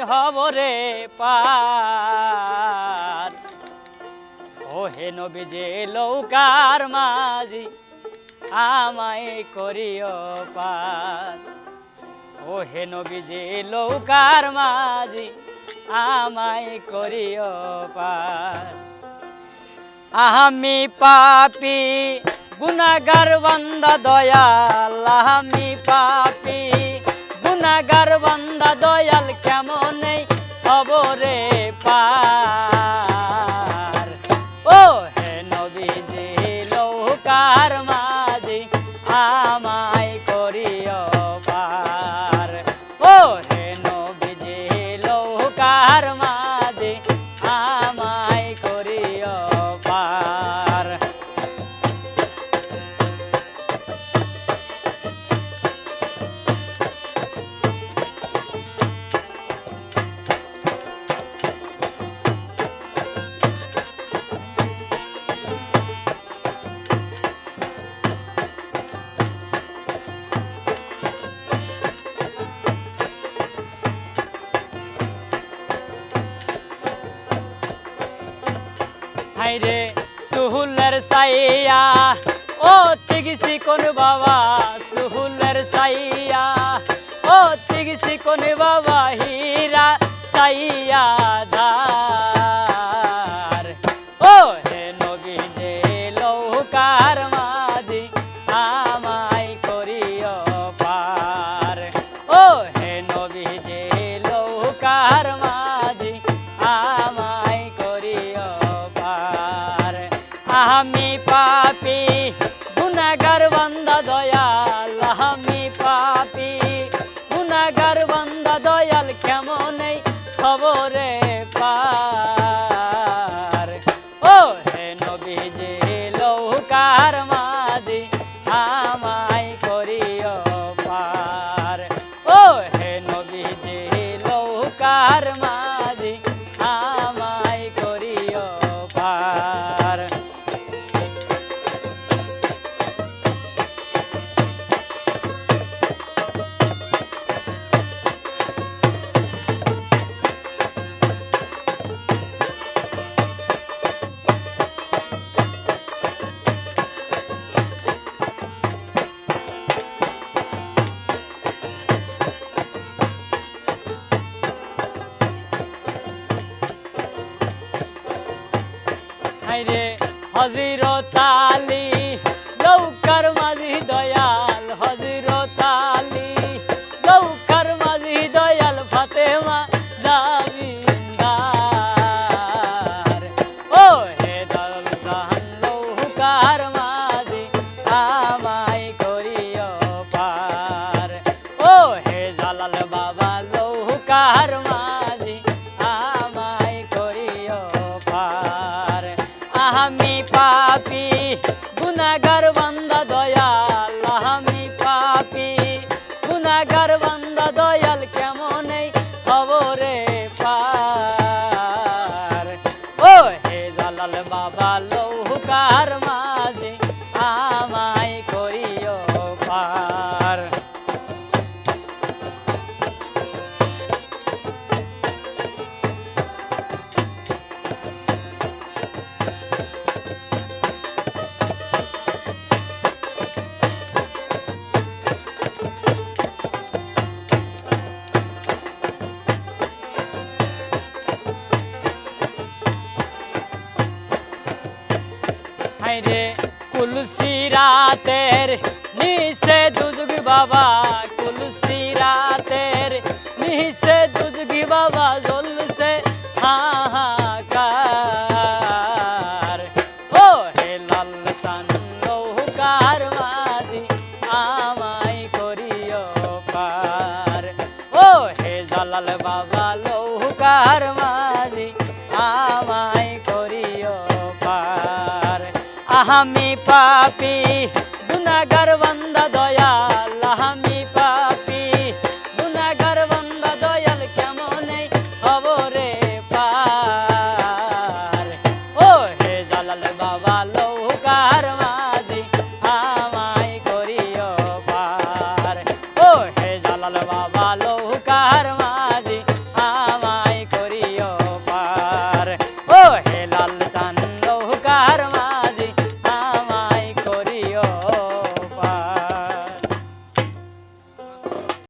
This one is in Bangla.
হবরে পার। ও হে নবী যে লৌকার মাঝি আমায় করিও পার। ও হে নবী যে লৌকার মাঝি আমায় করিও পার। আমি পাপী গুনাহগার বান্দা দয়াল, আমি পাপী গুনাহগার বান্দা দয়াল, কেমনে খবরে পার। ও হে নবী যে লৌকার মাঝি আমায় করিও পার। ও হে নবী যে লৌকার মাঝি আমায় করিও পার। হাইরে সুহুলের সাইয়া ও তিগসি কোন বাবা, সুহুলের সাইয়া ও তিগসি কোন বাবা, হীরা সাইয়া দার। ও হে নবী যে লৌকার মাঝি আমায় করিও পার। ও হে নবী যে লৌকার মাঝি আমায় করিও পার। আমি পাপী গুনাহগার বান্দা দয়াল, আমি পাপী গুনাহগার বান্দা দয়াল, কেমনে খবরে পার। ও হে নবী যে লৌকার মাঝি আমায় করিও পার। ও হে নবী যে লৌকার মাঝি আমায় করিও পার। হাইরে হযরত আলী লৌকার মাঝি দয়াল, হযরত আলী লৌকার মাঝি দয়াল, ফাতেমা জামিনদার। ও হে দয়াল লৌকার মাঝি আমায় করিও পার। ও হে জালাল বাবা লৌকার মাঝি আমায় করিও পার। আমি পাপী গুনাহগার বান্দা দয়াল, আমি পাপী গুনাহগার বান্দা দয়াল, কেমনে খবরে পার। ও হে জালাল বাবা লৌকার মাঝি আমায় করিও পার। হাইরে কুলসি রাতের নিশে দুজগি বাবা, কুলসি রাতের নিশে দুজগি বাবা, জ্বলছে হাহাকার। ও হে লাল সান লৌকার মাঝি আমায় করিও পার। ও হে জালাল বাবা লৌকার মাঝি আমায় করিও পার। আমি পাপী গুনাহগার বান্দা দয়াল,